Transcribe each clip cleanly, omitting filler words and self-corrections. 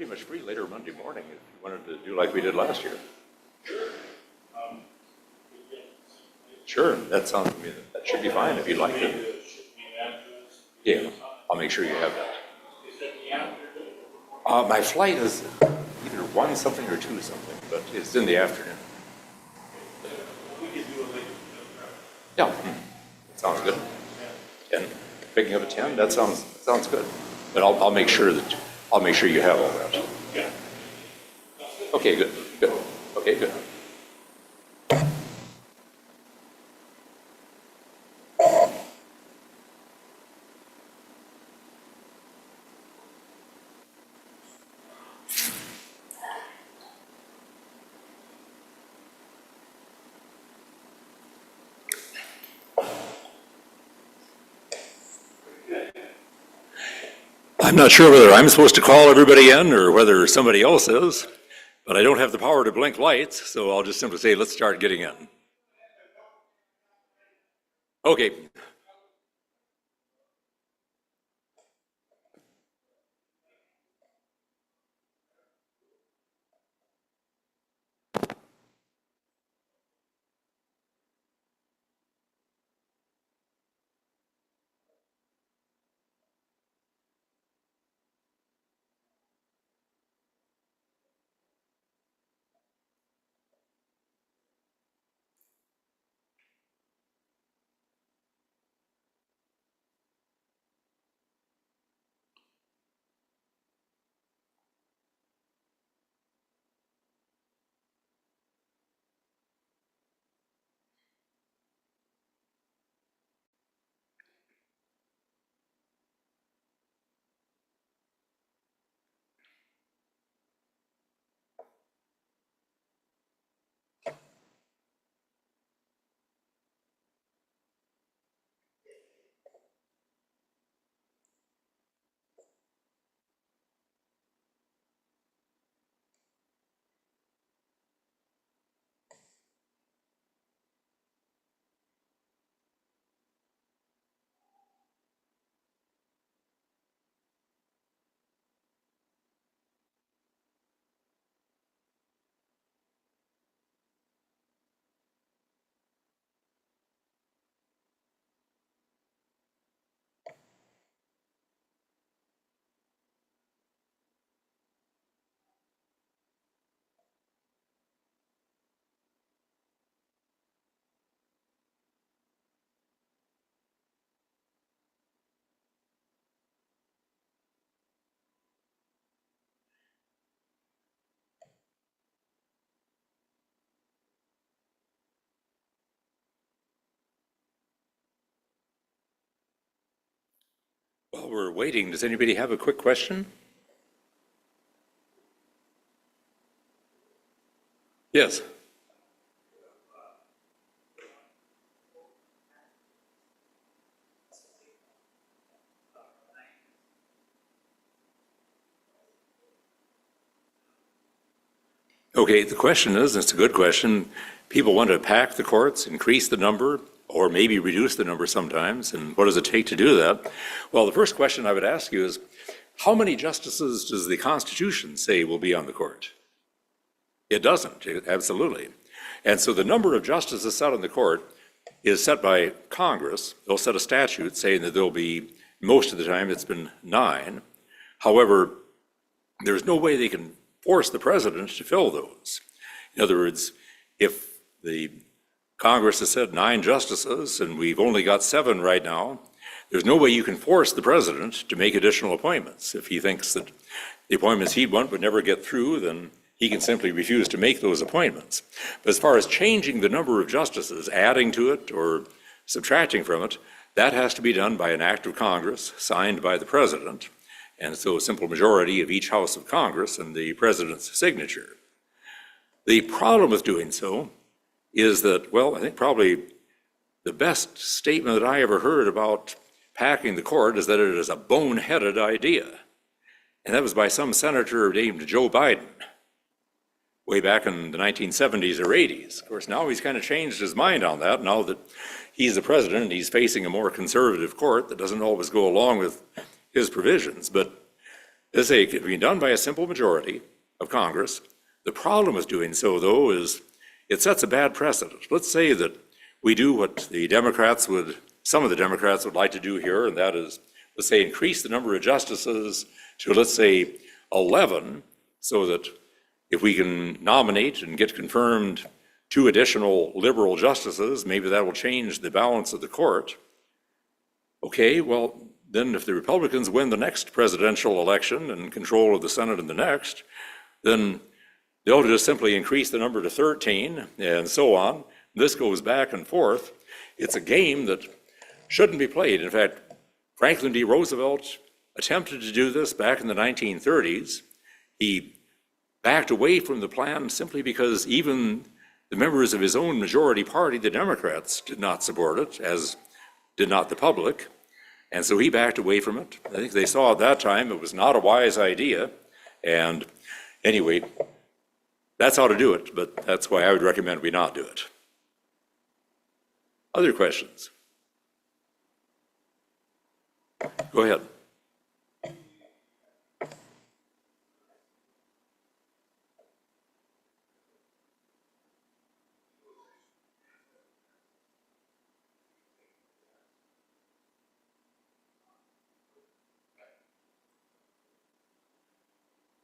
pretty much free later Monday morning if you wanted to do like we did last year. Sure, that sounds to me that should be fine if you'd like to. Yeah, I'll make sure you have that. My flight is either 1 something or 2 something, but it's in the afternoon. Yeah, sounds good. 10, picking up at 10. That sounds good. But I'll make sure you have all that. Yeah. Okay, good. Okay, good. I'm not sure whether I'm supposed to call everybody in or whether somebody else is, but I don't have the power to blink lights, so I'll just simply say, let's start getting in. Okay. While we're waiting, does anybody have a quick question? Yes. Okay, the question is, and it's a good question, people want to pack the courts, increase the number, or maybe reduce the number sometimes, and what does it take to do that? Well, the first question I would ask you is, how many justices does the Constitution say will be on the court? It doesn't, absolutely. And so the number of justices set on the court is set by Congress. They'll set a statute saying that there'll be, most of the time it's been 9. However, there's no way they can force the president to fill those. In other words, if the Congress has said 9 justices and we've only got 7 right now, there's no way you can force the president to make additional appointments. If he thinks that the appointments he'd want would never get through, then he can simply refuse to make those appointments. But as far as changing the number of justices, adding to it or subtracting from it, that has to be done by an act of Congress signed by the president. And so a simple majority of each House of Congress and the president's signature. The problem with doing so is that, well, I think probably the best statement that I ever heard about packing the court is that it is a boneheaded idea. And that was by some senator named Joe Biden, way back in the 1970s or 80s. Of course, now he's kind of changed his mind on that, now that he's the president and he's facing a more conservative court that doesn't always go along with his provisions. But As I say, it can be done by a simple majority of Congress. The problem with doing so, though, is it sets a bad precedent. Let's say that we do what some of the Democrats would like to do here, and that is, let's say, increase the number of justices to, let's say, 11, so that if we can nominate and get confirmed 2 additional liberal justices, maybe that will change the balance of the court. Okay, well, then if the Republicans win the next presidential election and control of the Senate in the next, then they'll just simply increase the number to 13 and so on. This goes back and forth. It's a game that shouldn't be played. In fact, Franklin D. Roosevelt attempted to do this back in the 1930s. He backed away from the plan simply because even the members of his own majority party, the Democrats, did not support it, as did not the public. And so he backed away from it. I think they saw at that time it was not a wise idea. And anyway, that's how to do it, but that's why I would recommend we not do it. Other questions? Go ahead.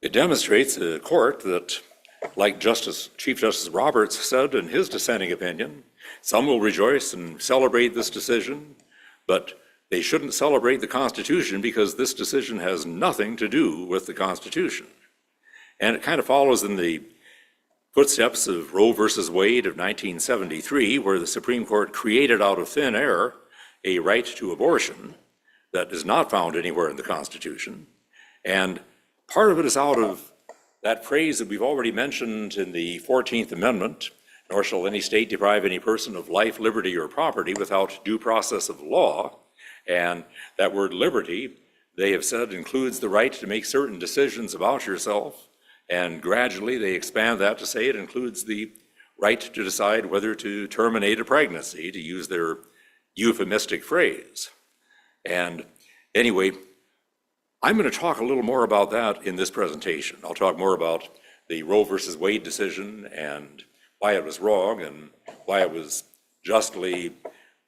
It demonstrates a court that, like Chief Justice Roberts said in his dissenting opinion, some will rejoice and celebrate this decision, but they shouldn't celebrate the Constitution because this decision has nothing to do with the Constitution. And it kind of follows in the footsteps of Roe versus Wade of 1973, where the Supreme Court created out of thin air a right to abortion that is not found anywhere in the Constitution. And part of it is out of that phrase that we've already mentioned in the 14th Amendment, nor shall any state deprive any person of life, liberty, or property without due process of law. And that word liberty, they have said, includes the right to make certain decisions about yourself. And gradually they expand that to say it includes the right to decide whether to terminate a pregnancy, to use their euphemistic phrase. And anyway, I'm going to talk a little more about that in this presentation. I'll talk more about the Roe versus Wade decision and why it was wrong and why it was justly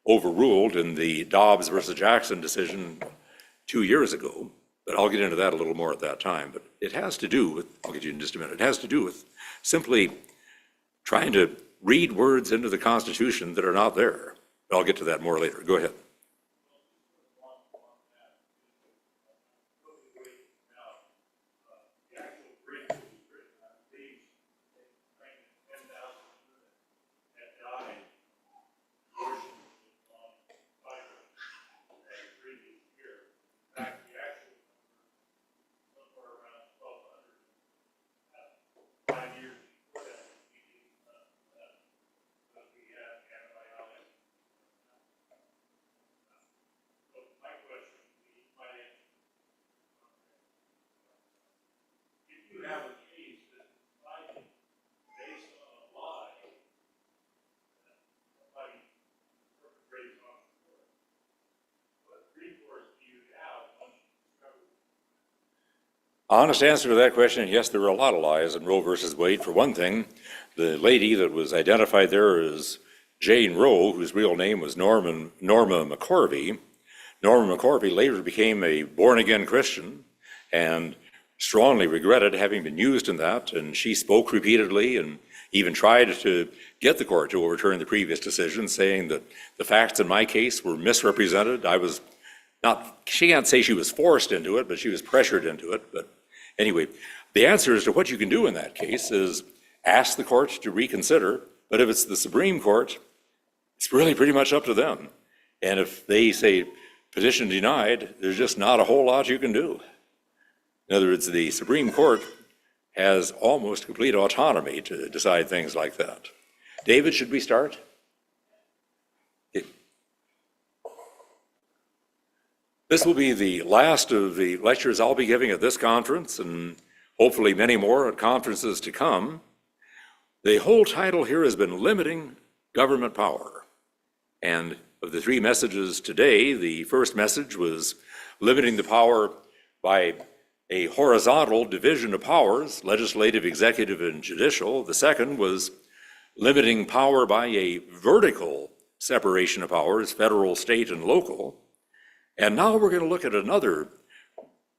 overruled in the Dobbs versus Jackson decision 2 years ago. But I'll get into that a little more at that time. But it has to do with, I'll get you in just a minute, it has to do with simply trying to read words into the Constitution that are not there. But I'll get to that more later. Go ahead. Honest answer to that question, yes, there were a lot of lies in Roe versus Wade. For one thing, the lady that was identified there as Jane Roe, whose real name was Norma McCorvey. Norma McCorvey later became a born-again Christian and strongly regretted having been used in that, and she spoke repeatedly and even tried to get the court to overturn the previous decision, saying that the facts in my case were misrepresented. She can't say she was forced into it, but she was pressured into it. But anyway, the answer as to what you can do in that case is ask the court to reconsider, but if it's the Supreme Court, it's really pretty much up to them. And if they say petition denied, there's just not a whole lot you can do. In other words, the Supreme Court has almost complete autonomy to decide things like that. David, should we start? This will be the last of the lectures I'll be giving at this conference, and hopefully many more at conferences to come. The whole title here has been Limiting Government Power. And of the 3 messages today, the first message was limiting the power by a horizontal division of powers, legislative, executive, and judicial. The second was limiting power by a vertical separation of powers, federal, state, and local. And now we're going to look at another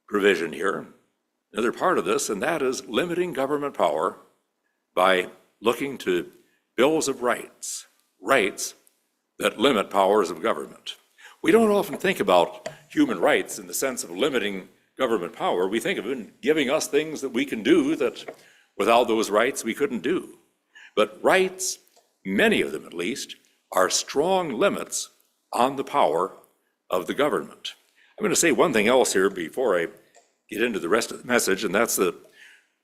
provision here, another part of this, and that is limiting government power by looking to bills of rights, rights that limit powers of government. We don't often think about human rights in the sense of limiting government power. We think of it giving us things that we can do that without those rights we couldn't do. But rights, many of them at least, are strong limits on the power of the government. I'm going to say one thing else here before I get into the rest of the message, and that's that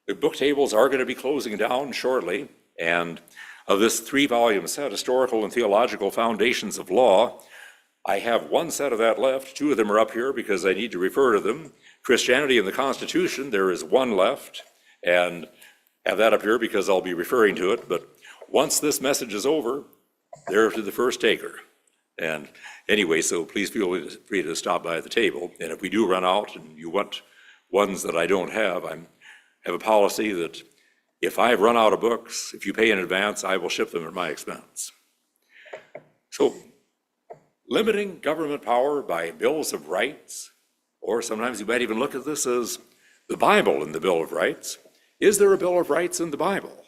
the book tables are going to be closing down shortly, and of this 3-volume set, Historical and Theological Foundations of Law, I have one set of that left. 2 of them are up here because I need to refer to them. Christianity and the Constitution, there is one left, and have that up here because I'll be referring to it. But once this message is over, they're to the first taker. And anyway, so please feel free to stop by the table. And if we do run out and you want ones that I don't have, I have a policy that if I've run out of books, if you pay in advance, I will ship them at my expense. So limiting government power by bills of rights, or sometimes you might even look at this as the Bible in the Bill of Rights. Is there a Bill of Rights in the Bible?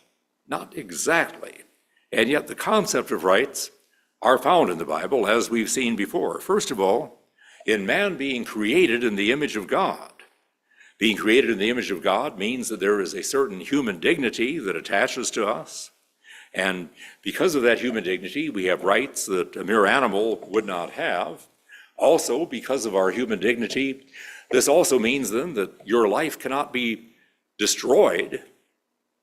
Not exactly. And yet the concept of rights are found in the Bible, as we've seen before. First of all, in man being created in the image of God. Being created in the image of God means that there is a certain human dignity that attaches to us. And because of that human dignity, we have rights that a mere animal would not have. Also, because of our human dignity, this also means then that your life cannot be destroyed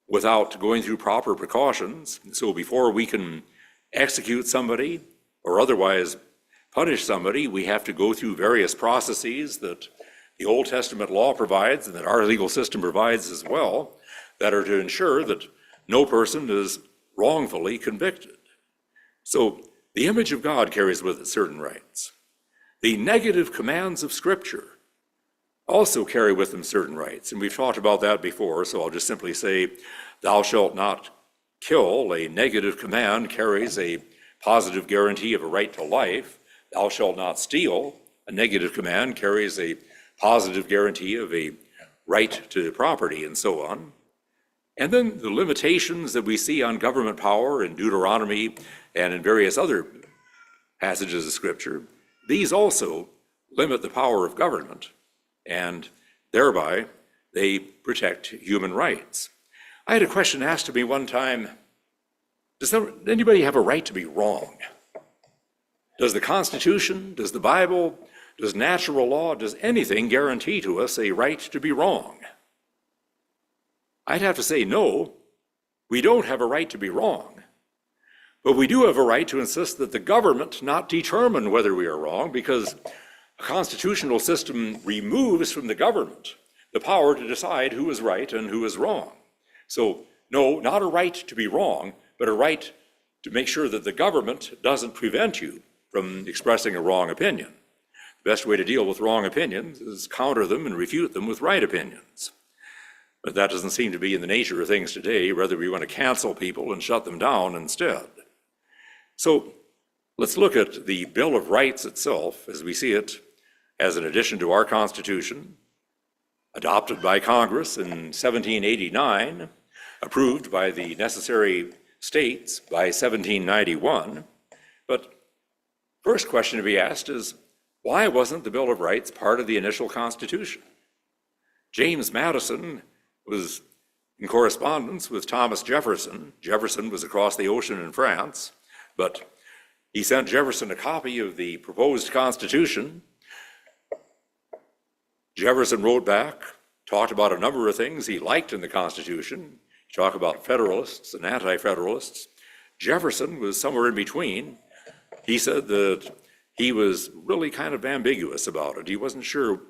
without going through proper precautions. So before we can execute somebody or otherwise punish somebody, we have to go through various processes that the Old Testament law provides and that our legal system provides as well, that are to ensure that no person is wrongfully convicted. So the image of God carries with it certain rights. The negative commands of Scripture also carry with them certain rights, and we've talked about that before, so I'll just simply say, thou shalt not kill. A negative command carries a positive guarantee of a right to life. Thou shalt not steal. A negative command carries a positive guarantee of a right to property, and so on. And then the limitations that we see on government power in Deuteronomy and in various other passages of Scripture, these also limit the power of government, and thereby they protect human rights. I had a question asked to me one time, does anybody have a right to be wrong? Does the Constitution, does the Bible, does natural law, does anything guarantee to us a right to be wrong? I'd have to say no, we don't have a right to be wrong. But we do have a right to insist that the government not determine whether we are wrong, because a constitutional system removes from the government the power to decide who is right and who is wrong. So no, not a right to be wrong, but a right to make sure that the government doesn't prevent you from expressing a wrong opinion. The best way to deal with wrong opinions is counter them and refute them with right opinions. But that doesn't seem to be in the nature of things today. Rather, we want to cancel people and shut them down instead. So let's look at the Bill of Rights itself as we see it as an addition to our Constitution, adopted by Congress in 1789, approved by the necessary states by 1791. But first question to be asked is, why wasn't the Bill of Rights part of the initial Constitution? James Madison was in correspondence with Thomas Jefferson. Jefferson was across the ocean in France, but he sent Jefferson a copy of the proposed Constitution. Jefferson wrote back, talked about a number of things he liked in the Constitution. He talked about Federalists and Anti-Federalists. Jefferson was somewhere in between. He said that he was really kind of ambiguous about it. He wasn't sure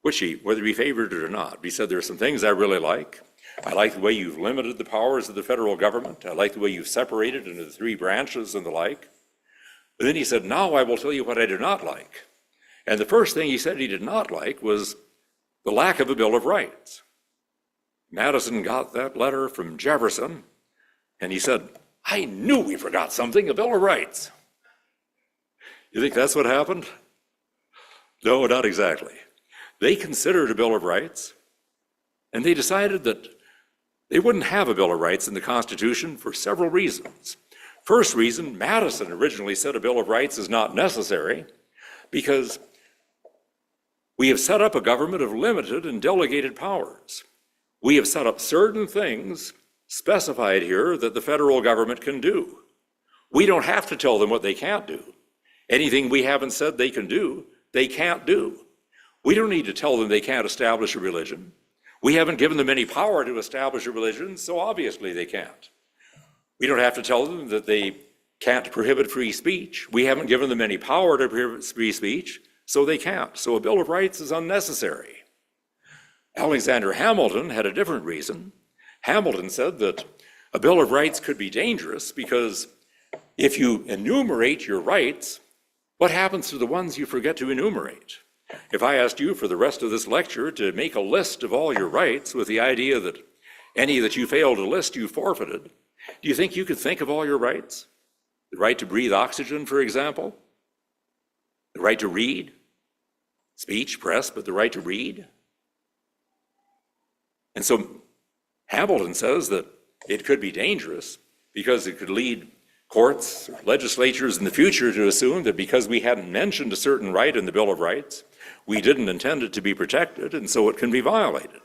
whether he favored it or not. He said, there are some things I really like. I like the way you've limited the powers of the federal government. I like the way you've separated into the 3 branches and the like. But then he said, now I will tell you what I do not like. And the first thing he said he did not like was the lack of a Bill of Rights. Madison got that letter from Jefferson, and he said, "I knew we forgot something, a Bill of Rights." You think that's what happened? No, not exactly. They considered a Bill of Rights, and they decided that they wouldn't have a Bill of Rights in the Constitution for several reasons. First reason, Madison originally said a Bill of Rights is not necessary because we have set up a government of limited and delegated powers. We have set up certain things specified here that the federal government can do. We don't have to tell them what they can't do. Anything we haven't said they can do, they can't do. We don't need to tell them they can't establish a religion. We haven't given them any power to establish a religion, so obviously they can't. We don't have to tell them that they can't prohibit free speech. We haven't given them any power to prohibit free speech, so they can't. So a Bill of Rights is unnecessary. Alexander Hamilton had a different reason. Hamilton said that a Bill of Rights could be dangerous because if you enumerate your rights, what happens to the ones you forget to enumerate? If I asked you for the rest of this lecture to make a list of all your rights with the idea that any that you fail to list you forfeited, do you think you could think of all your rights? The right to breathe oxygen, for example? The right to read? Speech, press, but the right to read? And so Hamilton says that it could be dangerous because it could lead courts or legislatures in the future to assume that because we hadn't mentioned a certain right in the Bill of Rights, we didn't intend it to be protected, and so it can be violated.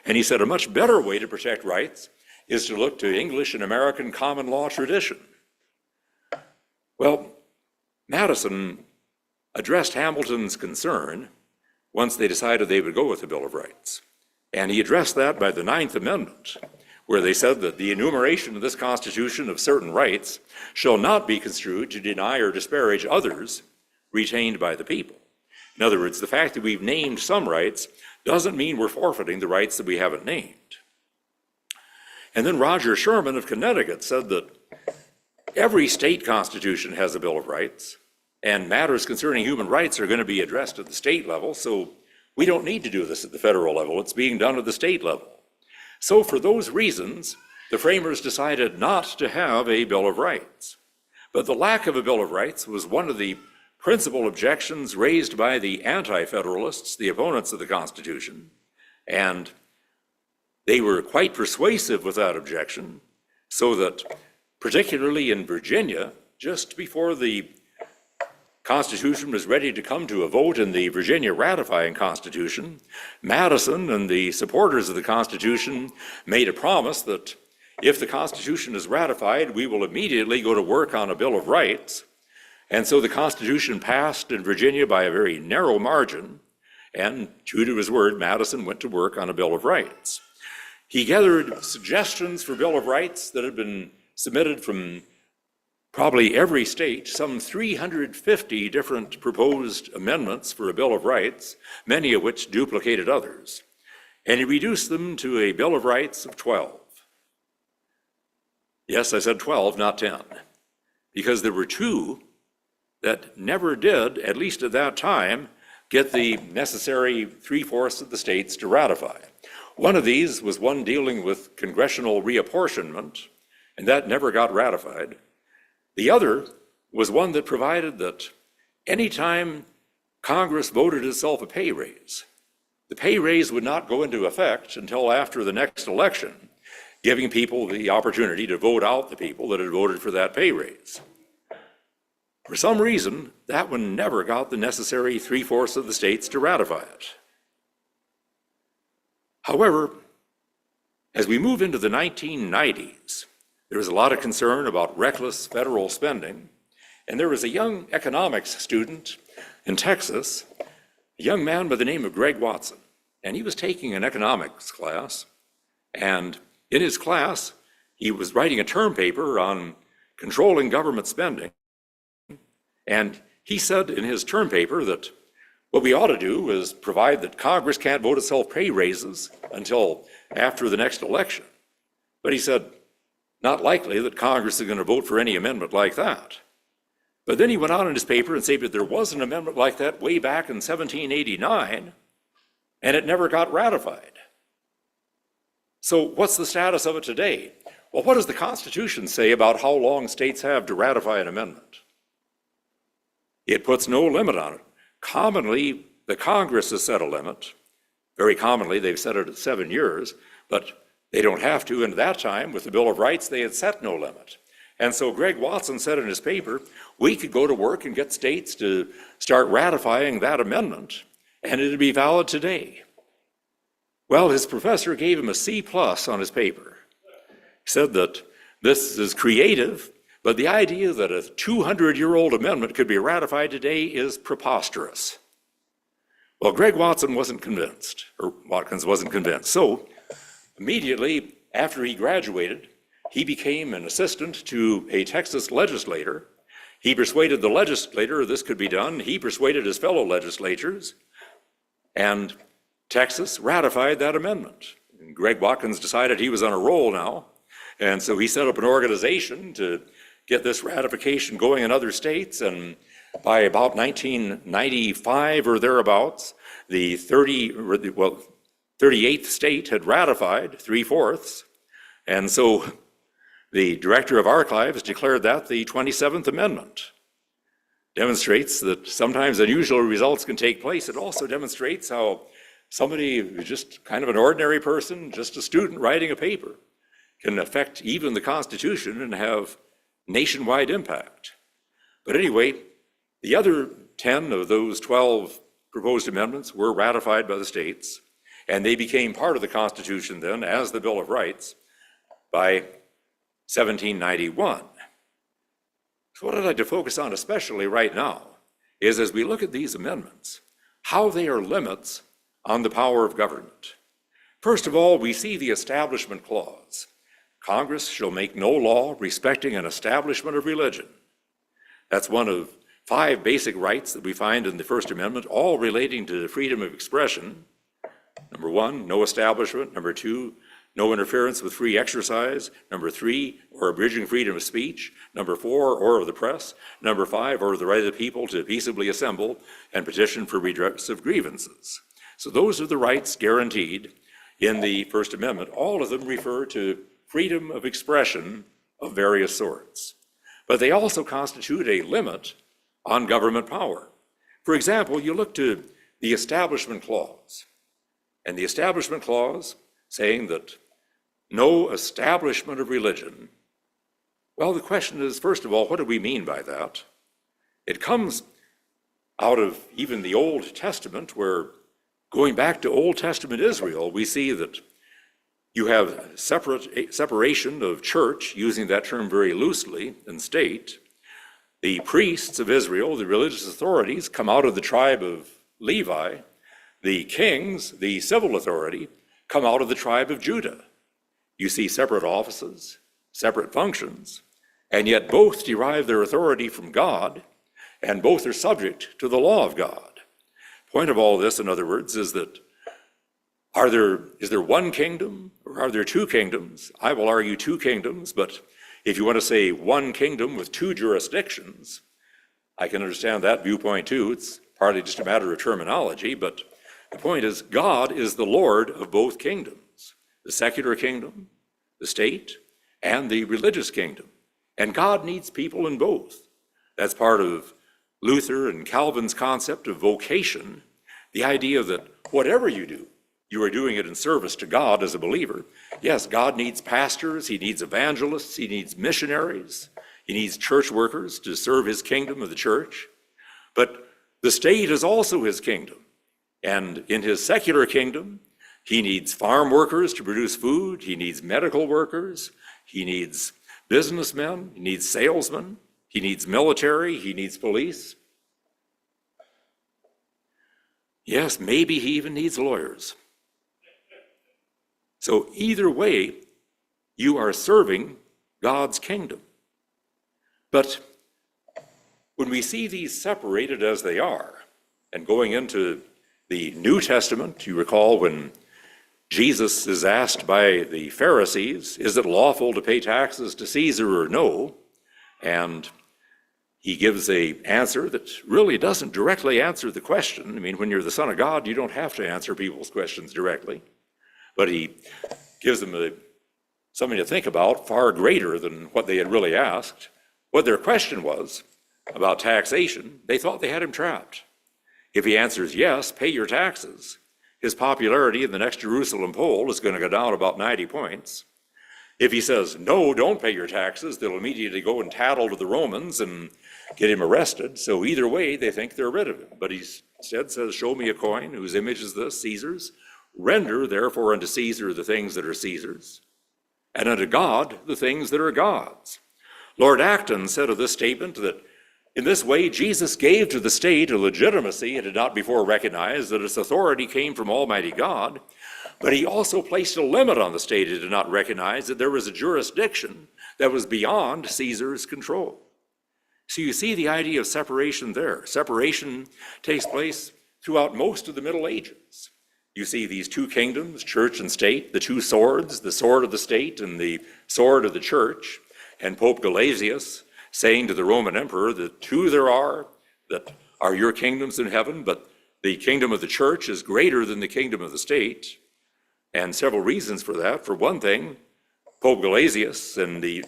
And he said a much better way to protect rights is to look to English and American common law tradition. Well, Madison addressed Hamilton's concern once they decided they would go with the Bill of Rights. And he addressed that by the Ninth Amendment, where they said that the enumeration of this Constitution of certain rights shall not be construed to deny or disparage others retained by the people. In other words, the fact that we've named some rights doesn't mean we're forfeiting the rights that we haven't named. And then Roger Sherman of Connecticut said that every state constitution has a Bill of Rights, and matters concerning human rights are going to be addressed at the state level, so we don't need to do this at the federal level. It's being done at the state level. So for those reasons, the framers decided not to have a Bill of Rights. But the lack of a Bill of Rights was one of the principal objections raised by the anti-federalists, the opponents of the Constitution, and they were quite persuasive with that objection, so that particularly in Virginia, just before the Constitution was ready to come to a vote in the Virginia ratifying Constitution, Madison and the supporters of the Constitution made a promise that if the Constitution is ratified, we will immediately go to work on a Bill of Rights. And so the Constitution passed in Virginia by a very narrow margin, and true to his word, Madison went to work on a Bill of Rights. He gathered suggestions for Bill of Rights that had been submitted from probably every state, some 350 different proposed amendments for a Bill of Rights, many of which duplicated others. And he reduced them to a Bill of Rights of 12. Yes, I said 12, not 10, because there were two that never did, at least at that time, get the necessary 3/4 of the states to ratify. One of these was one dealing with congressional reapportionment, and that never got ratified. The other was one that provided that anytime Congress voted itself a pay raise, the pay raise would not go into effect until after the next election, giving people the opportunity to vote out the people that had voted for that pay raise. For some reason, that one never got the necessary 3/4 of the states to ratify it. However, as we move into the 1990s, there was a lot of concern about reckless federal spending, and there was a young economics student in Texas, a young man by the name of Greg Watson, and he was taking an economics class, and in his class, he was writing a term paper on controlling government spending, and he said in his term paper that what we ought to do is provide that Congress can't vote itself pay raises until after the next election. But he said, not likely that Congress is going to vote for any amendment like that. But then he went on in his paper and said that there was an amendment like that way back in 1789, and it never got ratified. So what's the status of it today? Well, what does the Constitution say about how long states have to ratify an amendment? It puts no limit on it. Commonly, the Congress has set a limit. Very commonly, they've set it at 7 years, but they don't have to. And at that time, with the Bill of Rights, they had set no limit. And so Greg Watson said in his paper, we could go to work and get states to start ratifying that amendment, and it'd be valid today. Well, his professor gave him a C+ on his paper. He said that this is creative, but the idea that a 200-year-old amendment could be ratified today is preposterous. Well, Greg Watson wasn't convinced, or Watkins wasn't convinced. So immediately after he graduated, he became an assistant to a Texas legislator. He persuaded the legislator this could be done. He persuaded his fellow legislators, and Texas ratified that amendment. And Greg Watkins decided he was on a roll now, and so he set up an organization to get this ratification going in other states, and by about 1995 or thereabouts, the 38th state had ratified 3/4, and so the Director of Archives declared that the 27th Amendment. Demonstrates that sometimes unusual results can take place. It also demonstrates how somebody who's just kind of an ordinary person, just a student writing a paper, can affect even the Constitution and have nationwide impact. But anyway, the other 10 of those 12 proposed amendments were ratified by the states, and they became part of the Constitution then as the Bill of Rights by 1791. So what I'd like to focus on especially right now is, as we look at these amendments, how they are limits on the power of government. First of all, we see the Establishment Clause. Congress shall make no law respecting an establishment of religion. That's one of 5 basic rights that we find in the First Amendment, all relating to freedom of expression. Number 1, no establishment. Number 2, no interference with free exercise. Number 3, or abridging freedom of speech. Number 4, order of the press. Number 5, order the right of the people to peaceably assemble and petition for redress of grievances. So those are the rights guaranteed in the First Amendment. All of them refer to freedom of expression of various sorts. But they also constitute a limit on government power. For example, you look to the Establishment Clause, and the Establishment Clause saying that no establishment of religion. Well, the question is, first of all, what do we mean by that? It comes out of even the Old Testament, where going back to Old Testament Israel, we see that you have separation of church, using that term very loosely, and state. The priests of Israel, the religious authorities, come out of the tribe of Levi. The kings, the civil authority, come out of the tribe of Judah. You see separate offices, separate functions, and yet both derive their authority from God, and both are subject to the law of God. Point of all this, in other words, is that is there one kingdom, or are there 2 kingdoms? I will argue 2 kingdoms, but if you want to say one kingdom with 2 jurisdictions, I can understand that viewpoint too. It's partly just a matter of terminology, but the point is, God is the Lord of both kingdoms, the secular kingdom, the state, and the religious kingdom. And God needs people in both. That's part of Luther and Calvin's concept of vocation, the idea that whatever you do, you are doing it in service to God as a believer. Yes, God needs pastors, he needs evangelists, he needs missionaries, he needs church workers to serve his kingdom of the church. But the state is also his kingdom. And in his secular kingdom, he needs farm workers to produce food, he needs medical workers, he needs businessmen, he needs salesmen, he needs military, he needs police. Yes, maybe he even needs lawyers. So either way, you are serving God's kingdom. But when we see these separated as they are, and going into the New Testament, you recall when Jesus is asked by the Pharisees, is it lawful to pay taxes to Caesar or no? And he gives an answer that really doesn't directly answer the question. I mean, when you're the Son of God, you don't have to answer people's questions directly. But he gives them something to think about far greater than what they had really asked. What their question was about taxation, they thought they had him trapped. If he answers yes, pay your taxes, his popularity in the next Jerusalem poll is going to go down about 90 points. If he says, no, don't pay your taxes, they'll immediately go and tattle to the Romans and get him arrested. So either way, they think they're rid of him. But he instead says, show me a coin whose image is this, Caesar's. Render, therefore, unto Caesar the things that are Caesar's, and unto God the things that are God's. Lord Acton said of this statement that in this way, Jesus gave to the state a legitimacy it had not before recognized, that its authority came from Almighty God, but he also placed a limit on the state it did not recognize, that there was a jurisdiction that was beyond Caesar's control. So you see the idea of separation there. Separation takes place throughout most of the Middle Ages. You see these two kingdoms, church and state, the two swords, the sword of the state and the sword of the church, and Pope Gelasius saying to the Roman emperor that two there are that are your kingdoms in heaven, but the kingdom of the church is greater than the kingdom of the state. And several reasons for that. For one thing, Pope Gelasius and the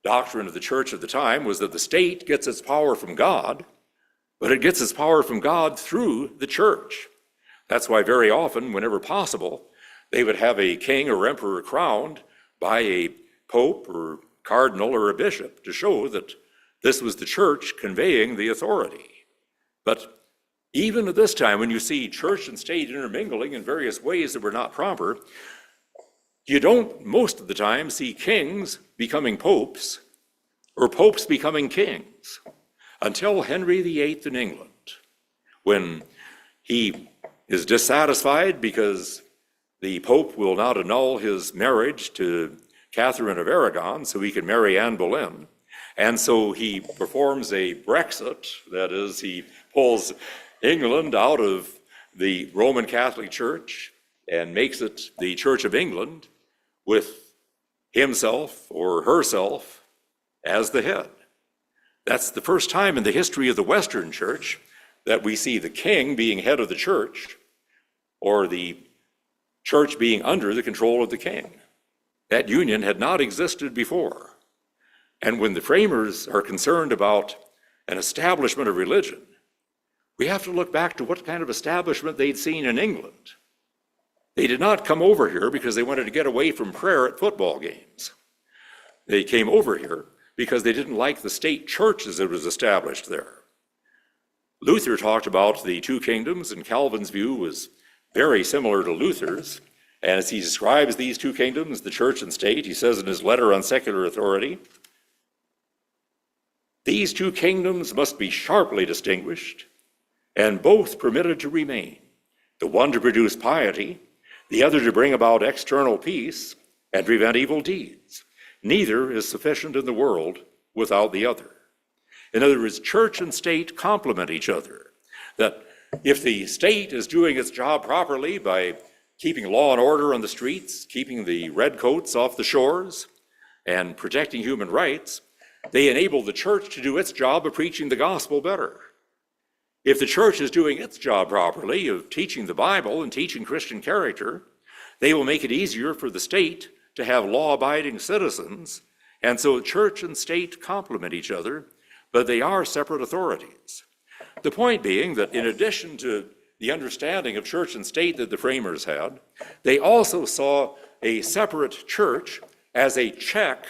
doctrine of the church at the time was that the state gets its power from God, but it gets its power from God through the church. That's why very often, whenever possible, they would have a king or emperor crowned by a pope or cardinal or a bishop to show that this was the church conveying the authority. But even at this time, when you see church and state intermingling in various ways that were not proper, you don't most of the time see kings becoming popes or popes becoming kings until Henry VIII in England, when he is dissatisfied because the Pope will not annul his marriage to Catherine of Aragon so he can marry Anne Boleyn. And so he performs a Brexit, that is, he pulls England out of the Roman Catholic Church and makes it the Church of England with himself or herself as the head. That's the first time in the history of the Western Church that we see the king being head of the church or the church being under the control of the king. That union had not existed before. And when the framers are concerned about an establishment of religion, we have to look back to what kind of establishment they'd seen in England. They did not come over here because they wanted to get away from prayer at football games. They came over here because they didn't like the state church as it was established there. Luther talked about the two kingdoms, and Calvin's view was very similar to Luther's. And as he describes these two kingdoms, the church and state, he says in his letter on secular authority, these two kingdoms must be sharply distinguished and both permitted to remain, the one to produce piety, the other to bring about external peace and prevent evil deeds. Neither is sufficient in the world without the other. In other words, church and state complement each other. That if the state is doing its job properly by keeping law and order on the streets, keeping the redcoats off the shores, and protecting human rights, they enable the church to do its job of preaching the gospel better. If the church is doing its job properly of teaching the Bible and teaching Christian character, they will make it easier for the state to have law-abiding citizens. And so church and state complement each other, but they are separate authorities. The point being that in addition to the understanding of church and state that the framers had, they also saw a separate church as a check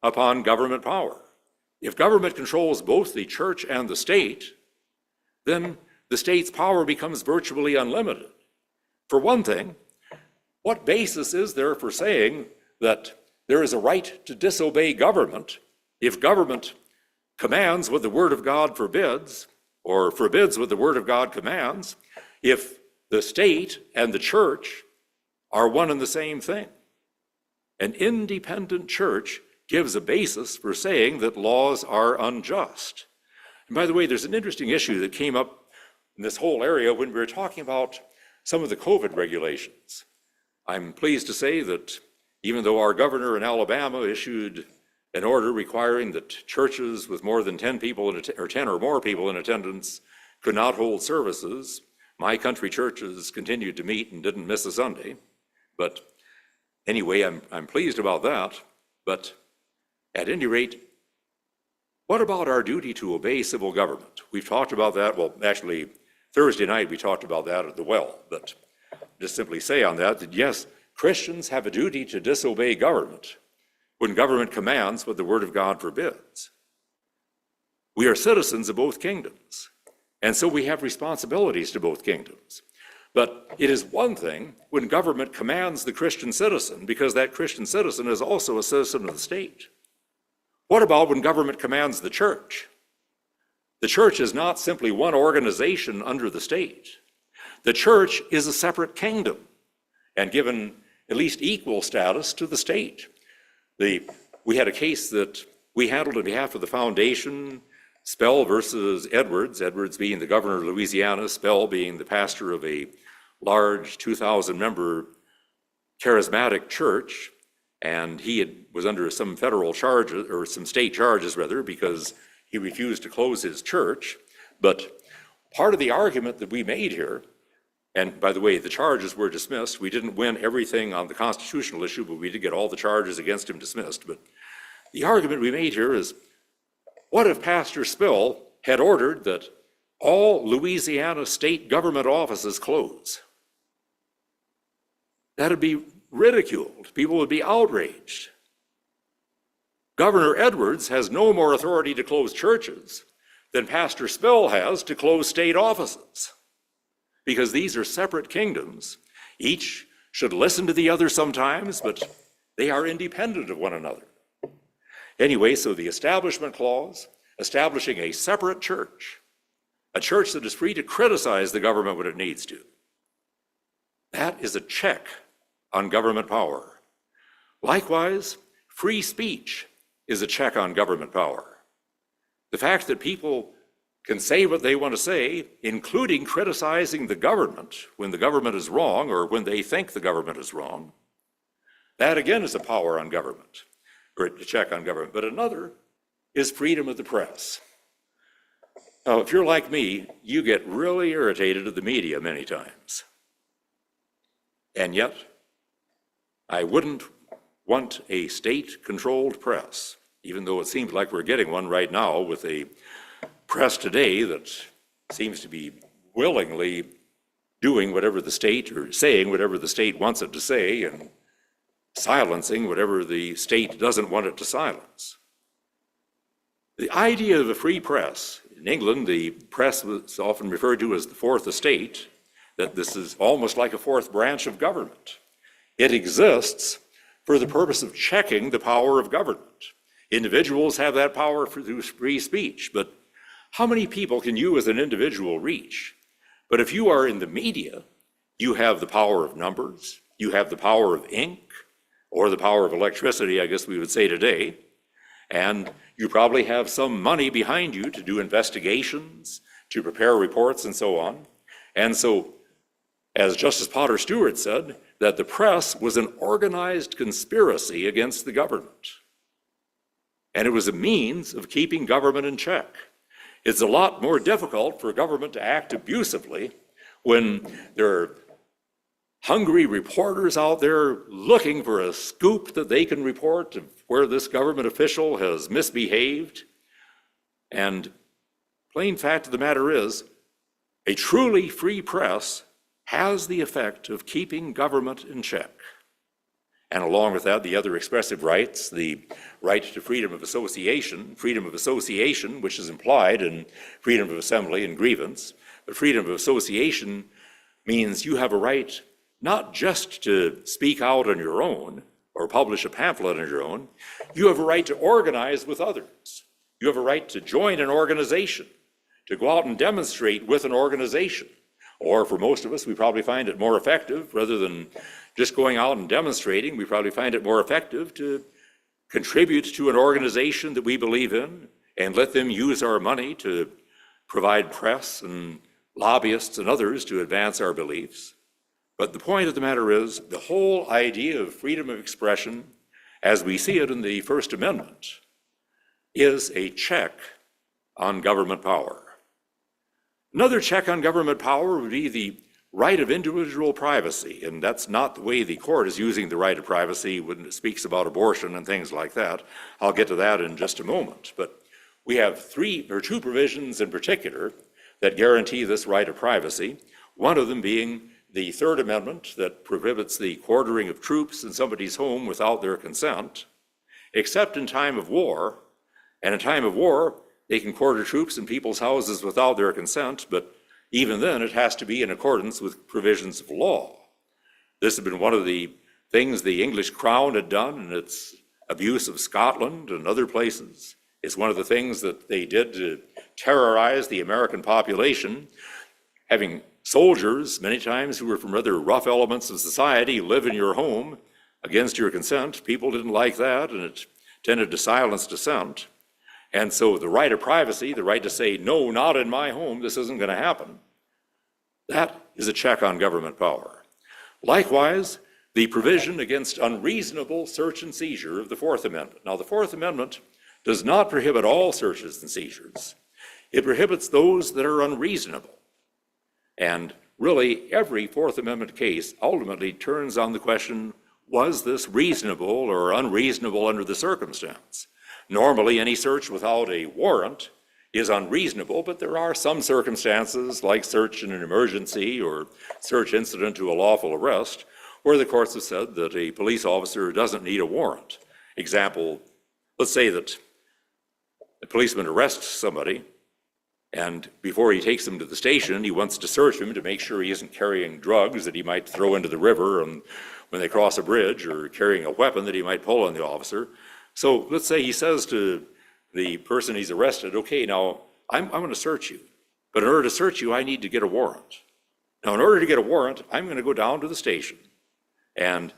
upon government power. If government controls both the church and the state, then the state's power becomes virtually unlimited. For one thing, what basis is there for saying that there is a right to disobey government if government commands what the Word of God forbids, or forbids what the Word of God commands, if the state and the church are one and the same thing? An independent church gives a basis for saying that laws are unjust. And by the way, there's an interesting issue that came up in this whole area when we were talking about some of the COVID regulations. I'm pleased to say that even though our governor in Alabama issued an order requiring that churches with more than 10 people or 10 or more people in attendance could not hold services. My country churches continued to meet and didn't miss a Sunday. But anyway, I'm pleased about that. But at any rate, what about our duty to obey civil government? We've talked about that. Well, actually, Thursday night we talked about that at the well. But just simply say on that yes, Christians have a duty to disobey government when government commands what the Word of God forbids. We are citizens of both kingdoms, and so we have responsibilities to both kingdoms. But it is one thing when government commands the Christian citizen, because that Christian citizen is also a citizen of the state. What about when government commands the church? The church is not simply one organization under the state. The church is a separate kingdom and given at least equal status to the state. We had a case that we handled on behalf of the foundation, Spell versus Edwards, Edwards being the governor of Louisiana, Spell being the pastor of a large 2,000-member charismatic church, and he was under some federal charges, or some state charges rather, because he refused to close his church. But part of the argument that we made here, and by the way, the charges were dismissed. We didn't win everything on the constitutional issue, but we did get all the charges against him dismissed. But the argument we made here is, what if Pastor Spill had ordered that all Louisiana state government offices close? That'd be ridiculed. People would be outraged. Governor Edwards has no more authority to close churches than Pastor Spill has to close state offices, because these are separate kingdoms. Each should listen to the other sometimes, but they are independent of one another. Anyway, so the Establishment Clause, establishing a separate church, a church that is free to criticize the government when it needs to. That is a check on government power. Likewise, free speech is a check on government power. The fact that people can say what they want to say, including criticizing the government when the government is wrong or when they think the government is wrong, that again is a power on government, or a check on government. But another is freedom of the press. Now, if you're like me, you get really irritated at the media many times. And yet, I wouldn't want a state-controlled press, even though it seems like we're getting one right now with a press today that seems to be willingly doing whatever the state, or saying whatever the state wants it to say, and silencing whatever the state doesn't want it to silence. The idea of a free press, in England, the press was often referred to as the fourth estate, that this is almost like a fourth branch of government. It exists for the purpose of checking the power of government. Individuals have that power through free speech, but how many people can you as an individual reach? But if you are in the media, you have the power of numbers, you have the power of ink, or the power of electricity, I guess we would say today, and you probably have some money behind you to do investigations, to prepare reports, and so on. And so, as Justice Potter Stewart said, that the press was an organized conspiracy against the government. And it was a means of keeping government in check. It's a lot more difficult for government to act abusively when there are hungry reporters out there looking for a scoop that they can report of where this government official has misbehaved. And plain fact of the matter is, a truly free press has the effect of keeping government in check. And along with that, the other expressive rights, the right to freedom of association, which is implied in freedom of assembly and grievance. But freedom of association means you have a right not just to speak out on your own or publish a pamphlet on your own. You have a right to organize with others. You have a right to join an organization, to go out and demonstrate with an organization. Or for most of us, we probably find it more effective, rather than just going out and demonstrating, we probably find it more effective to contribute to an organization that we believe in and let them use our money to provide press and lobbyists and others to advance our beliefs. But the point of the matter is, the whole idea of freedom of expression as we see it in the First Amendment, is a check on government power. Another check on government power would be the right of individual privacy, and that's not the way the court is using the right of privacy when it speaks about abortion and things like that. I'll get to that in just a moment. But we have two provisions in particular that guarantee this right of privacy, one of them being the Third Amendment that prohibits the quartering of troops in somebody's home without their consent, except in time of war. And in time of war, they can quarter troops in people's houses without their consent, but even then it has to be in accordance with provisions of law. This has been one of the things the English crown had done in its abuse of Scotland and other places. It's one of the things that they did to terrorize the American population, having soldiers, many times who were from rather rough elements of society, live in your home against your consent. People didn't like that, and it tended to silence dissent. And so the right of privacy, the right to say, no, not in my home, this isn't going to happen, that is a check on government power. Likewise, the provision against unreasonable search and seizure of the Fourth Amendment. Now, the Fourth Amendment does not prohibit all searches and seizures. It prohibits those that are unreasonable. And really, every Fourth Amendment case ultimately turns on the question, was this reasonable or unreasonable under the circumstance? Normally, any search without a warrant is unreasonable, but there are some circumstances, like search in an emergency or search incident to a lawful arrest, where the courts have said that a police officer doesn't need a warrant. Example, let's say that a policeman arrests somebody, and before he takes them to the station, he wants to search him to make sure he isn't carrying drugs that he might throw into the river and when they cross a bridge, or carrying a weapon that he might pull on the officer. So let's say he says to the person he's arrested, okay, now I'm going to search you, but in order to search you, I need to get a warrant. Now, in order to get a warrant, I'm going to go down to the station, and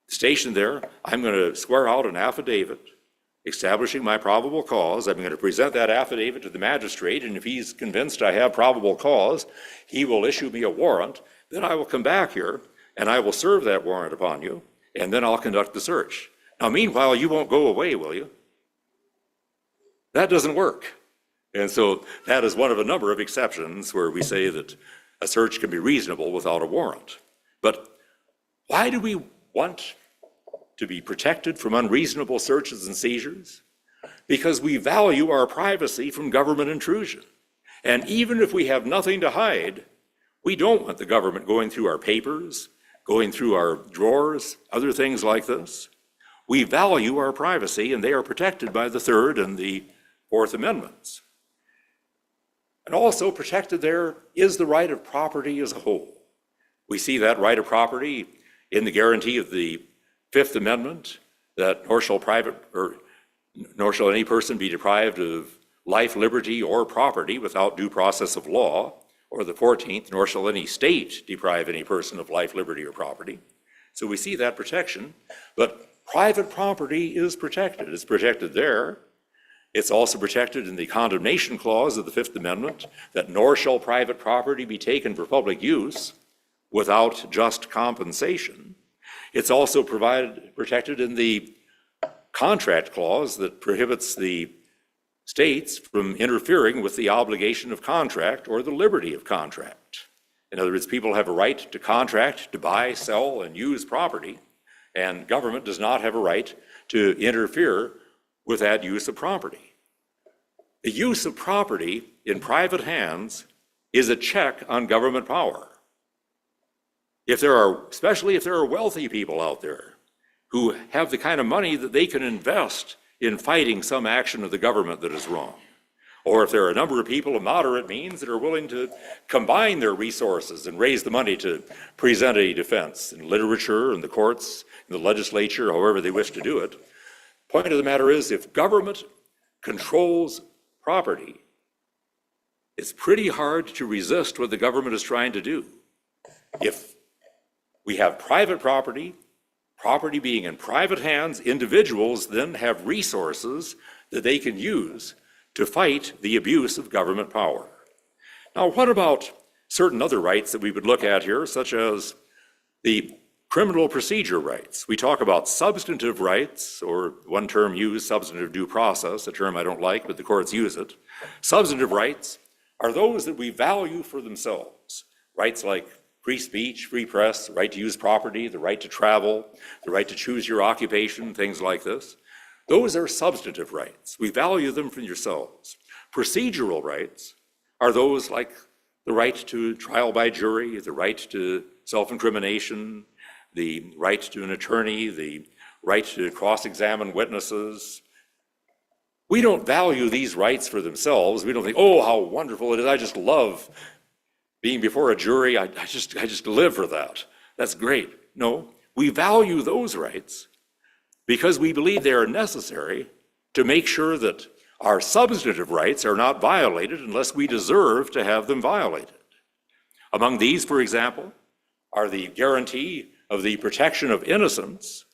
the station there, I'm going to swear out an affidavit establishing my probable cause. I'm going to present that affidavit to the magistrate, and if he's convinced I have probable cause, he will issue me a warrant. Then I will come back here, and I will serve that warrant upon you, and then I'll conduct the search. Now, meanwhile, you won't go away, will you? That doesn't work. And so that is one of a number of exceptions where we say that a search can be reasonable without a warrant. But why do we want to be protected from unreasonable searches and seizures? Because we value our privacy from government intrusion. And even if we have nothing to hide, we don't want the government going through our papers, going through our drawers, other things like this. We value our privacy, and they are protected by the Third and the Fourth Amendments. And also protected there is the right of property as a whole. We see that right of property in the guarantee of the Fifth Amendment, that nor shall any person be deprived of life, liberty, or property without due process of law, or the 14th, nor shall any state deprive any person of life, liberty, or property. So we see that protection, but private property is protected. It's protected there. It's also protected in the condemnation clause of the Fifth Amendment, that nor shall private property be taken for public use without just compensation. It's also protected in the contract clause that prohibits the states from interfering with the obligation of contract or the liberty of contract. In other words, people have a right to contract, to buy, sell, and use property, and government does not have a right to interfere with that use of property. The use of property in private hands is a check on government power. Especially if there are wealthy people out there who have the kind of money that they can invest in fighting some action of the government that is wrong. Or if there are a number of people of moderate means that are willing to combine their resources and raise the money to present a defense in literature, in the courts, in the legislature, however they wish to do it. Point of the matter is, if government controls property, it's pretty hard to resist what the government is trying to do. If we have private property, property being in private hands, individuals then have resources that they can use to fight the abuse of government power. Now, what about certain other rights that we would look at here, such as the criminal procedure rights. We talk about substantive rights, or one term used, substantive due process, a term I don't like, but the courts use it. Substantive rights are those that we value for themselves. Rights like free speech, free press, the right to use property, the right to travel, the right to choose your occupation, things like this. Those are substantive rights. We value them for yourselves. Procedural rights are those like the right to trial by jury, the right to self-incrimination, the right to an attorney, the right to cross-examine witnesses. We don't value these rights for themselves. We don't think, oh, how wonderful it is. I just love being before a jury. I just live for that. That's great. No, we value those rights because we believe they are necessary to make sure that our substantive rights are not violated unless we deserve to have them violated. Among these, for example, are the guarantee of the protection of innocence,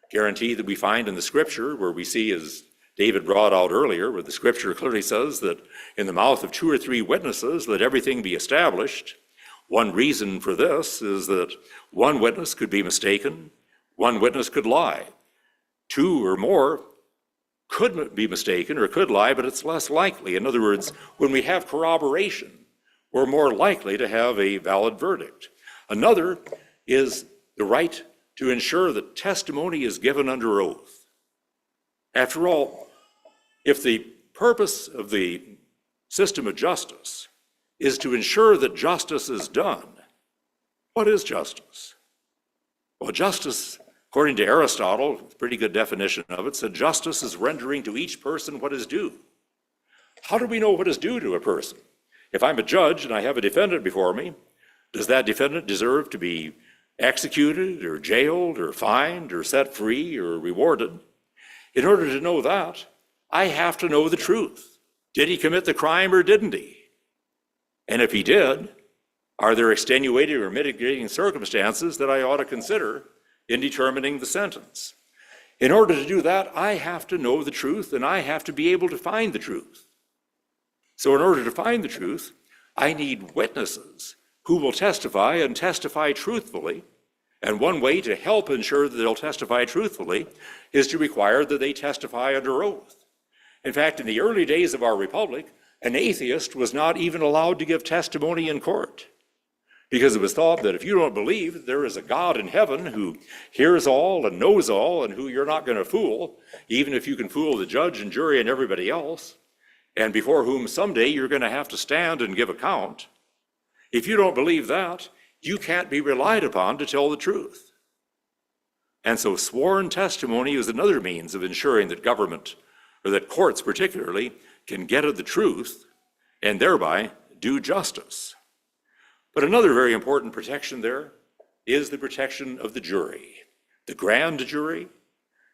guarantee that we find in the scripture, where we see, as David brought out earlier, where the scripture clearly says that in the mouth of 2 or 3 witnesses let everything be established. One reason for this is that one witness could be mistaken, one witness could lie. 2 or more could be mistaken or could lie, but it's less likely. In other words, when we have corroboration, we're more likely to have a valid verdict. Another is the right to ensure that testimony is given under oath. After all, if the purpose of the system of justice is to ensure that justice is done, what is justice? Well, justice, according to Aristotle, a pretty good definition of it, said justice is rendering to each person what is due. How do we know what is due to a person? If I'm a judge and I have a defendant before me, does that defendant deserve to be executed or jailed or fined or set free or rewarded? In order to know that, I have to know the truth. Did he commit the crime or didn't he? And if he did, are there extenuating or mitigating circumstances that I ought to consider in determining the sentence? In order to do that, I have to know the truth and I have to be able to find the truth. So in order to find the truth, I need witnesses who will testify and testify truthfully. And one way to help ensure that they'll testify truthfully is to require that they testify under oath. In fact, in the early days of our republic, an atheist was not even allowed to give testimony in court, because it was thought that if you don't believe that there is a God in heaven who hears all and knows all and who you're not going to fool, even if you can fool the judge and jury and everybody else, and before whom someday you're going to have to stand and give account, if you don't believe that, you can't be relied upon to tell the truth. And so sworn testimony is another means of ensuring that government, or that courts particularly, can get at the truth and thereby do justice. But another very important protection there is the protection of the jury, the grand jury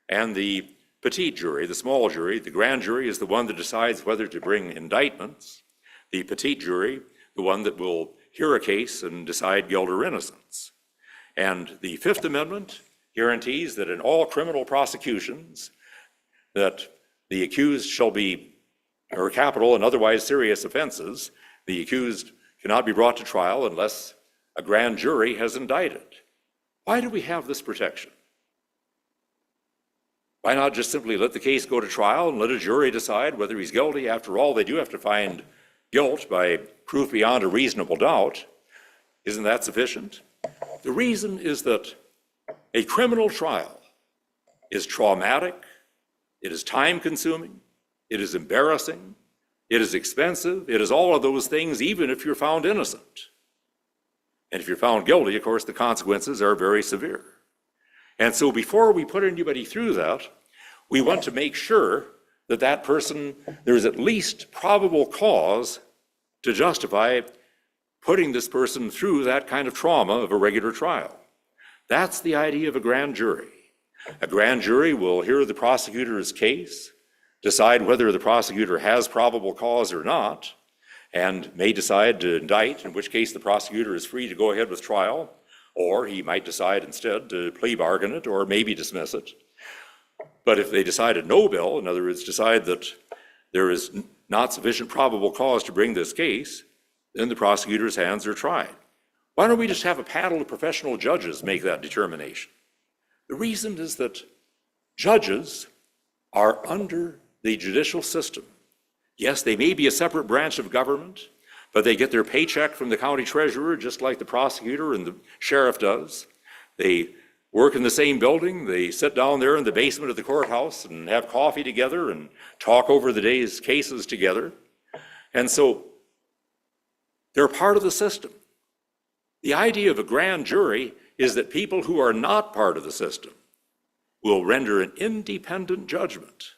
and the petite jury, the small jury. The grand jury is the one that decides whether to bring indictments. The petite jury, the one that will hear a case and decide guilt or innocence. And the Fifth Amendment guarantees that in all criminal prosecutions, that the accused shall be, or capital and otherwise serious offenses, the accused cannot be brought to trial unless a grand jury has indicted. Why do we have this protection? Why not just simply let the case go to trial and let a jury decide whether he's guilty? After all, they do have to find guilt by proof beyond a reasonable doubt. Isn't that sufficient? The reason is that a criminal trial is traumatic, it is time-consuming, it is embarrassing, it is expensive, it is all of those things, even if you're found innocent. And if you're found guilty, of course, the consequences are very severe. And so before we put anybody through that, we want to make sure that that person, there is at least probable cause to justify putting this person through that kind of trauma of a regular trial. That's the idea of a grand jury. A grand jury will hear the prosecutor's case, decide whether the prosecutor has probable cause or not, and may decide to indict, in which case the prosecutor is free to go ahead with trial, or he might decide instead to plea bargain it or maybe dismiss it. But if they decided no bill, in other words, decide that there is not sufficient probable cause to bring this case, then the prosecutor's hands are tied. Why don't we just have a panel of professional judges make that determination? The reason is that judges are under the judicial system. Yes, they may be a separate branch of government, but they get their paycheck from the county treasurer just like the prosecutor and the sheriff does. They work in the same building. They sit down there in the basement of the courthouse and have coffee together and talk over the day's cases together. And so they're part of the system. The idea of a grand jury is that people who are not part of the system will render an independent judgment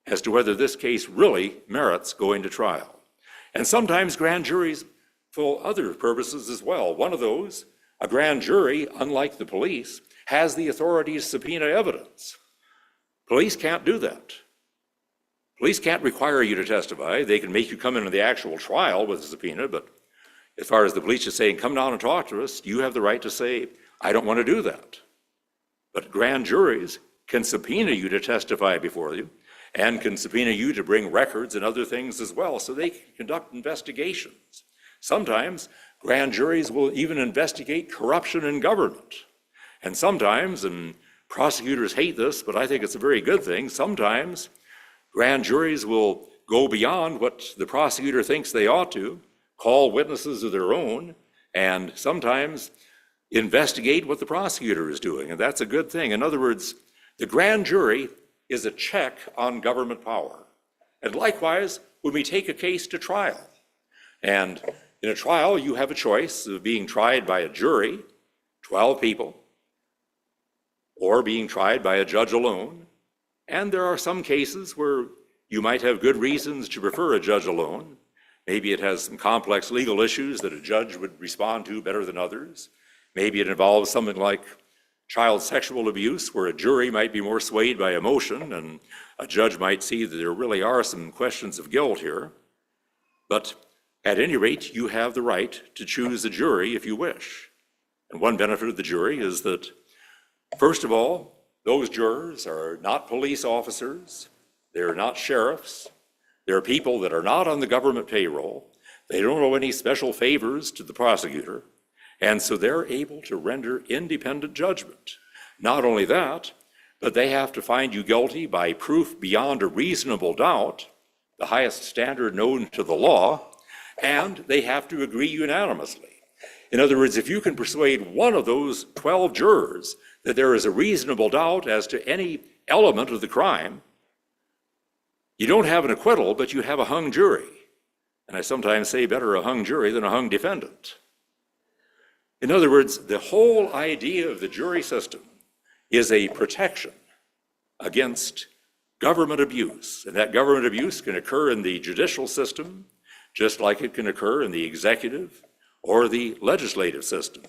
as to whether this case really merits going to trial. And sometimes grand juries for other purposes as well. One of those, a grand jury, unlike the police, has the authority to subpoena evidence. Police can't do that. Police can't require you to testify. They can make you come into the actual trial with a subpoena, but as far as the police is saying, come down and talk to us, you have the right to say, I don't want to do that. But grand juries can subpoena you to testify before you and can subpoena you to bring records and other things as well, so they can conduct investigations. Sometimes grand juries will even investigate corruption in government. And sometimes, and prosecutors hate this, but I think it's a very good thing, sometimes grand juries will go beyond what the prosecutor thinks they ought to, call witnesses of their own, and sometimes investigate what the prosecutor is doing, and that's a good thing. In other words, the grand jury is a check on government power. And likewise, when we take a case to trial, and in a trial you have a choice of being tried by a jury, 12 people, or being tried by a judge alone. And there are some cases where you might have good reasons to prefer a judge alone. Maybe it has some complex legal issues that a judge would respond to better than others. Maybe it involves something like child sexual abuse, where a jury might be more swayed by emotion and a judge might see that there really are some questions of guilt here. But at any rate, you have the right to choose a jury if you wish. And one benefit of the jury is that, first of all, those jurors are not police officers, they're not sheriffs, they're people that are not on the government payroll, they don't owe any special favors to the prosecutor, and so they're able to render independent judgment. Not only that, but they have to find you guilty by proof beyond a reasonable doubt, the highest standard known to the law, and they have to agree unanimously. In other words, if you can persuade one of those 12 jurors that there is a reasonable doubt as to any element of the crime, you don't have an acquittal, but you have a hung jury. And I sometimes say better a hung jury than a hung defendant. In other words, the whole idea of the jury system is a protection against government abuse. And that government abuse can occur in the judicial system, just like it can occur in the executive or the legislative system.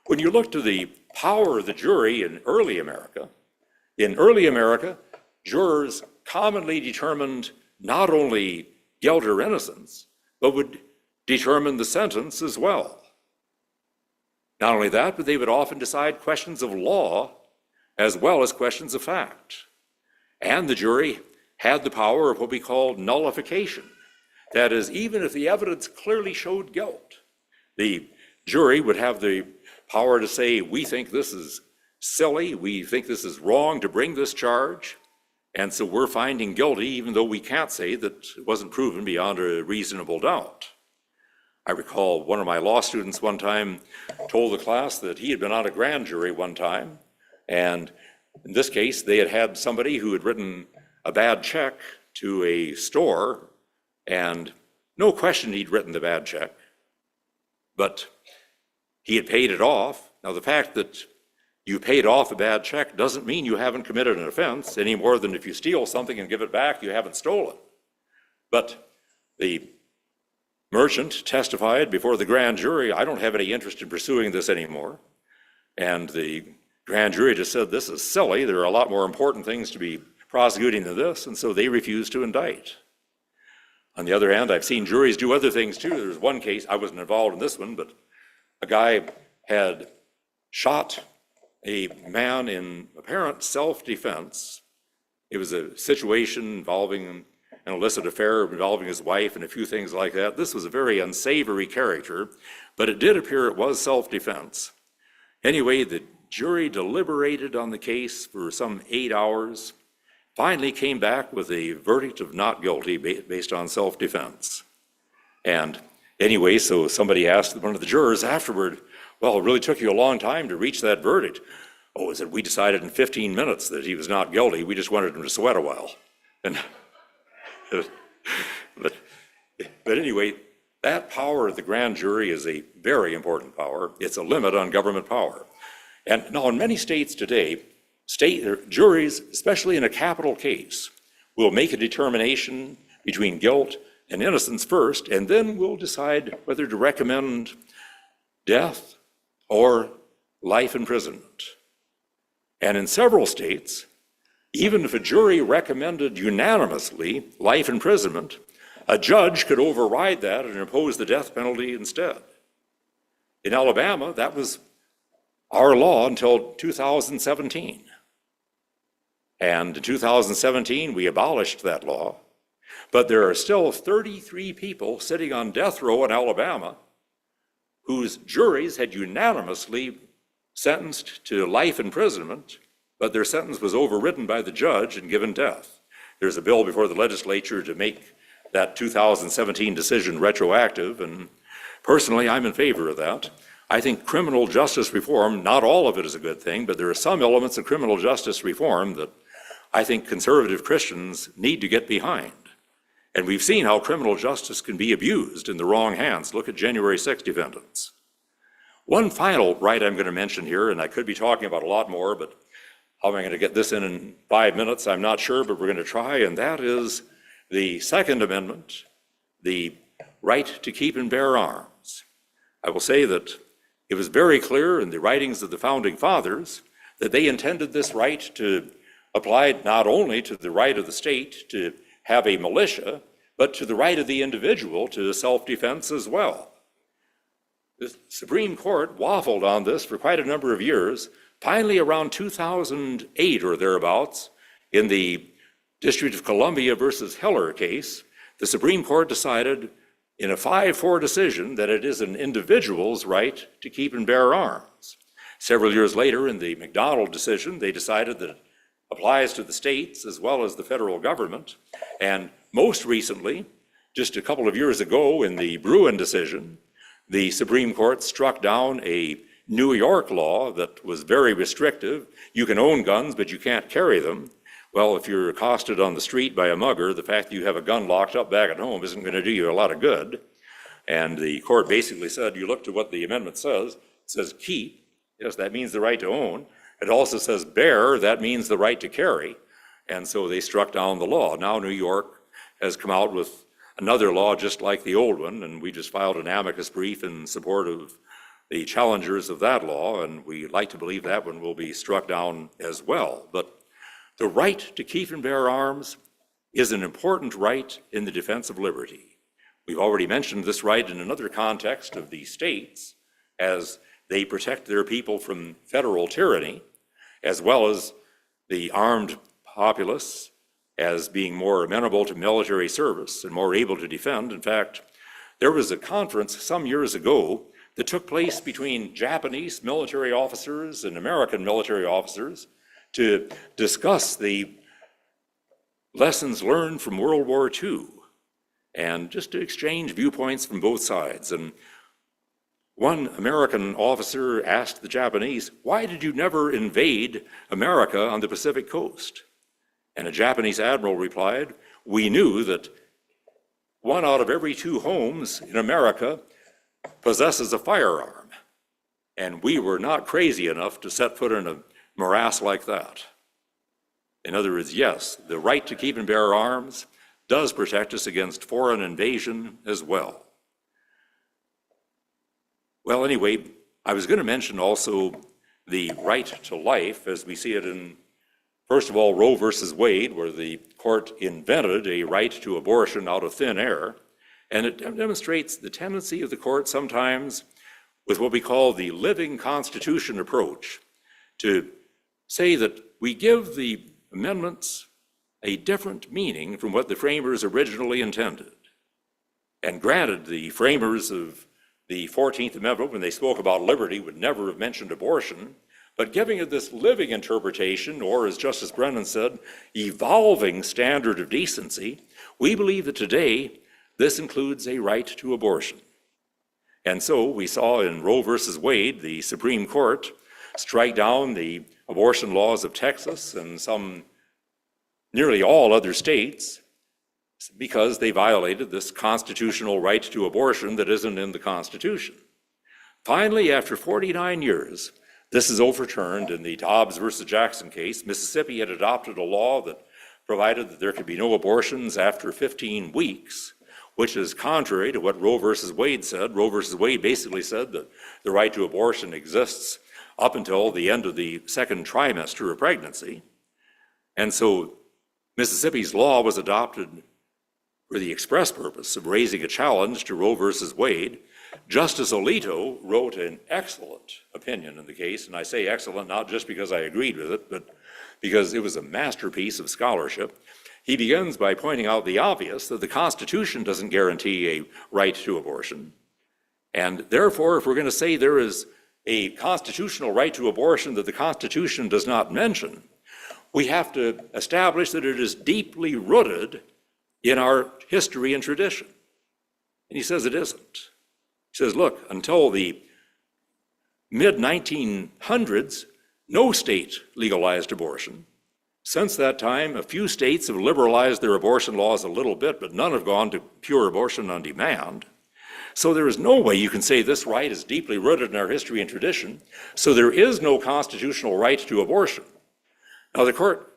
When you look to the power of the jury in early America, jurors commonly determined not only guilt or innocence, but would determine the sentence as well. Not only that, but they would often decide questions of law as well as questions of fact. And the jury had the power of what we call nullification. That is, even if the evidence clearly showed guilt, the jury would have the power to say, we think this is silly, we think this is wrong to bring this charge, and so we're finding guilty even though we can't say that it wasn't proven beyond a reasonable doubt. I recall one of my law students one time told the class that he had been on a grand jury one time, and in this case, they had had somebody who had written a bad check to a store, and no question he'd written the bad check, but he had paid it off. Now, the fact that you paid off a bad check doesn't mean you haven't committed an offense any more than if you steal something and give it back, you haven't stolen. But the merchant testified before the grand jury, I don't have any interest in pursuing this anymore. And the grand jury just said, this is silly. There are a lot more important things to be prosecuting than this. And so they refused to indict. On the other hand, I've seen juries do other things too. There's one case, I wasn't involved in this one, but a guy had shot a man in apparent self-defense. It was a situation involving an illicit affair involving his wife and a few things like that. This was a very unsavory character, but it did appear it was self-defense. Anyway, the jury deliberated on the case for some 8 hours, finally came back with a verdict of not guilty based on self-defense. And anyway, so somebody asked one of the jurors afterward, well, it really took you a long time to reach that verdict. Oh, is it we decided in 15 minutes that he was not guilty. We just wanted him to sweat a while. And but anyway, that power of the grand jury is a very important power. It's a limit on government power. And now in many states today, juries, especially in a capital case, will make a determination between guilt and innocence first, and then will decide whether to recommend death or life imprisonment. And in several states, even if a jury recommended unanimously life imprisonment, a judge could override that and impose the death penalty instead. In Alabama, that was our law until 2017. And in 2017, we abolished that law. But there are still 33 people sitting on death row in Alabama whose juries had unanimously sentenced to life imprisonment, but their sentence was overridden by the judge and given death. There's a bill before the legislature to make that 2017 decision retroactive, and personally, I'm in favor of that. I think criminal justice reform, not all of it is a good thing, but there are some elements of criminal justice reform that I think conservative Christians need to get behind. And we've seen how criminal justice can be abused in the wrong hands. Look at January 6 defendants. One final right I'm going to mention here, and I could be talking about a lot more, but how am I going to get this in 5 minutes? I'm not sure, but we're going to try, and that is the Second Amendment, the right to keep and bear arms. I will say that it was very clear in the writings of the Founding Fathers that they intended this right to apply not only to the right of the state to have a militia, but to the right of the individual to self-defense as well. The Supreme Court waffled on this for quite a number of years. Finally, around 2008 or thereabouts, in the District of Columbia versus Heller case, the Supreme Court decided in a 5-4 decision that it is an individual's right to keep and bear arms. Several years later, in the McDonald decision, they decided that it applies to the states as well as the federal government. And most recently, just a couple of years ago in the Bruin decision, the Supreme Court struck down a New York law that was very restrictive. You can own guns, but you can't carry them. Well, if you're accosted on the street by a mugger, the fact that you have a gun locked up back at home isn't going to do you a lot of good. And the court basically said, you look to what the amendment says. It says keep. Yes, that means the right to own. It also says bear. That means the right to carry. And so they struck down the law. Now New York has come out with another law just like the old one, and we just filed an amicus brief in support of the challengers of that law, and we like to believe that one will be struck down as well. But the right to keep and bear arms is an important right in the defense of liberty. We've already mentioned this right in another context of the states as they protect their people from federal tyranny, as well as the armed populace as being more amenable to military service and more able to defend. In fact, there was a conference some years ago that took place between Japanese military officers and American military officers to discuss the lessons learned from World War II and just to exchange viewpoints from both sides. And one American officer asked the Japanese, "Why did you never invade America on the Pacific coast?" And a Japanese admiral replied, "We knew that 1 out of every 2 homes in America possesses a firearm, and we were not crazy enough to set foot in a morass like that." In other words, yes, the right to keep and bear arms does protect us against foreign invasion as well. Well, anyway, I was going to mention also the right to life as we see it in, first of all, Roe versus Wade, where the court invented a right to abortion out of thin air. And it demonstrates the tendency of the court sometimes with what we call the living constitution approach to say that we give the amendments a different meaning from what the framers originally intended. And granted, the framers of the 14th Amendment, when they spoke about liberty, would never have mentioned abortion, but giving it this living interpretation, or as Justice Brennan said, evolving standard of decency, we believe that today this includes a right to abortion. And so we saw in Roe versus Wade, the Supreme Court strike down the abortion laws of Texas and nearly all other states because they violated this constitutional right to abortion that isn't in the Constitution. Finally, after 49 years, this is overturned in the Dobbs versus Jackson case. Mississippi had adopted a law that provided that there could be no abortions after 15 weeks, which is contrary to what Roe versus Wade said. Roe versus Wade basically said that the right to abortion exists up until the end of the second trimester of pregnancy. And so Mississippi's law was adopted for the express purpose of raising a challenge to Roe versus Wade. Justice Alito wrote an excellent opinion in the case, and I say excellent not just because I agreed with it, but because it was a masterpiece of scholarship. He begins by pointing out the obvious, that the Constitution doesn't guarantee a right to abortion. And therefore, if we're going to say there is a constitutional right to abortion that the Constitution does not mention, we have to establish that it is deeply rooted in our history and tradition. And he says it isn't. He says, look, until the mid-1900s, no state legalized abortion. Since that time, a few states have liberalized their abortion laws a little bit, but none have gone to pure abortion on demand. So there is no way you can say this right is deeply rooted in our history and tradition, so there is no constitutional right to abortion. Now, the court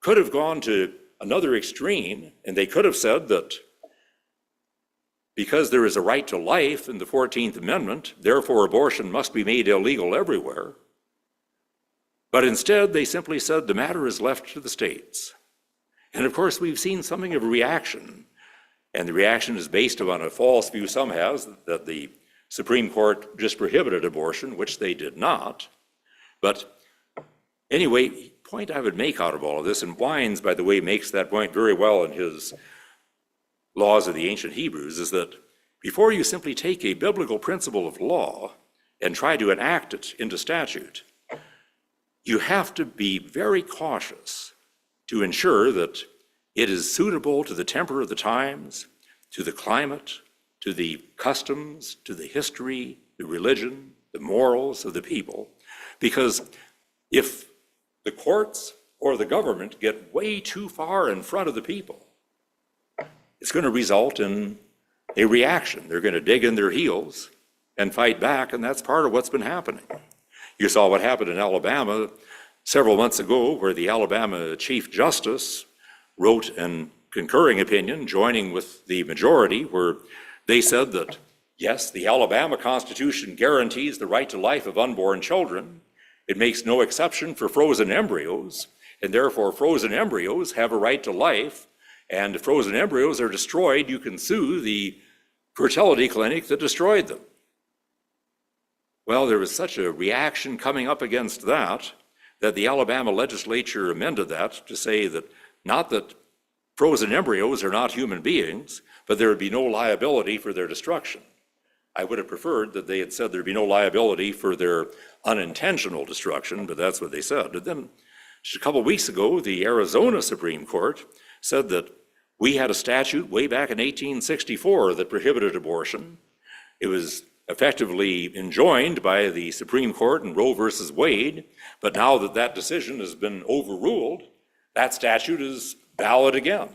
could have gone to another extreme, and they could have said that because there is a right to life in the 14th Amendment, therefore abortion must be made illegal everywhere. But instead, they simply said the matter is left to the states. And of course, we've seen something of a reaction, and the reaction is based upon a false view some has, that the Supreme Court just prohibited abortion, which they did not. But anyway, the point I would make out of all of this, and Wines, by the way, makes that point very well in his Laws of the Ancient Hebrews, is that before you simply take a biblical principle of law and try to enact it into statute, you have to be very cautious to ensure that it is suitable to the temper of the times, to the climate, to the customs, to the history, the religion, the morals of the people. Because if the courts or the government get way too far in front of the people, it's going to result in a reaction. They're going to dig in their heels and fight back, and that's part of what's been happening. You saw what happened in Alabama several months ago, where the Alabama Chief Justice wrote an concurring opinion, joining with the majority, where they said that, yes, the Alabama Constitution guarantees the right to life of unborn children. It makes no exception for frozen embryos, and therefore frozen embryos have a right to life. And if frozen embryos are destroyed, you can sue the fertility clinic that destroyed them. Well, there was such a reaction coming up against that the Alabama legislature amended that to say that not that frozen embryos are not human beings, but there would be no liability for their destruction. I would have preferred that they had said there'd be no liability for their unintentional destruction, but that's what they said. And then just a couple weeks ago, the Arizona Supreme Court said that we had a statute way back in 1864 that prohibited abortion. It was effectively enjoined by the Supreme Court in Roe versus Wade, but now that that decision has been overruled, that statute is valid again.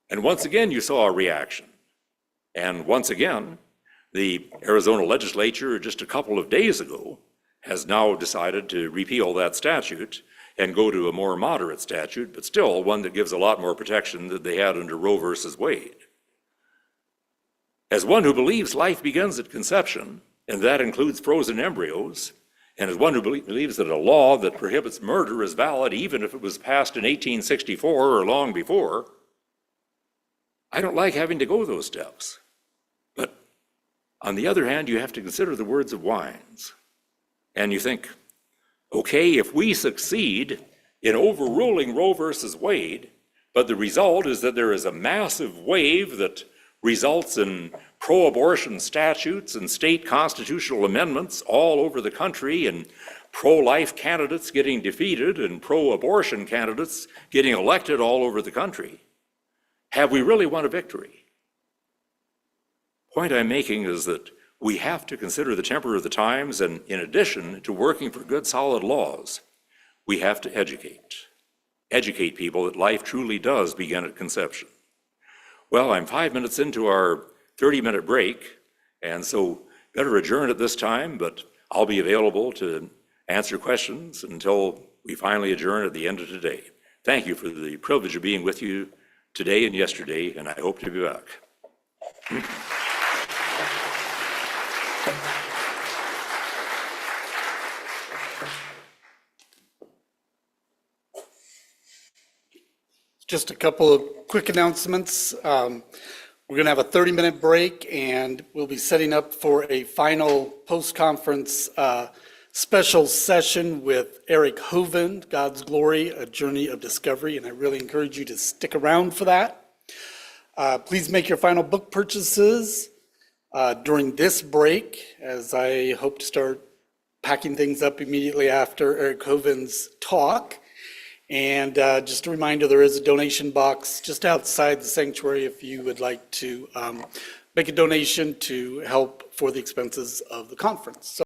And once again, you saw a reaction. And once again, the Arizona legislature just a couple of days ago has now decided to repeal that statute and go to a more moderate statute, but still one that gives a lot more protection than they had under Roe versus Wade. As one who believes life begins at conception, and that includes frozen embryos, and as one who believes that a law that prohibits murder is valid even if it was passed in 1864 or long before, I don't like having to go those steps. But on the other hand, you have to consider the words of Wines. And you think, okay, if we succeed in overruling Roe versus Wade, But the result is that there is a massive wave that results in pro-abortion statutes and state constitutional amendments all over the country, and pro-life candidates getting defeated and pro-abortion candidates getting elected all over the country. Have we really won a victory? The point I'm making is that we have to consider the temper of the times, and in addition to working for good, solid laws, we have to educate people that life truly does begin at conception. Well, I'm 5 minutes into our 30-minute break, and so better adjourn at this time, but I'll be available to answer questions until we finally adjourn at the end of today. Thank you for the privilege of being with you today and yesterday, and I hope to be back. Just a couple of quick announcements. We're going to have a 30-minute break, and we'll be setting up for a final post-conference special session with Eric Hovind, God's Glory, A Journey of Discovery, and I really encourage you to stick around for that. Please make your final book purchases during this break, as I hope to start packing things up immediately after Eric Hovind's talk. And just a reminder, there is a donation box just outside the sanctuary if you would like to make a donation to help for the expenses of the conference.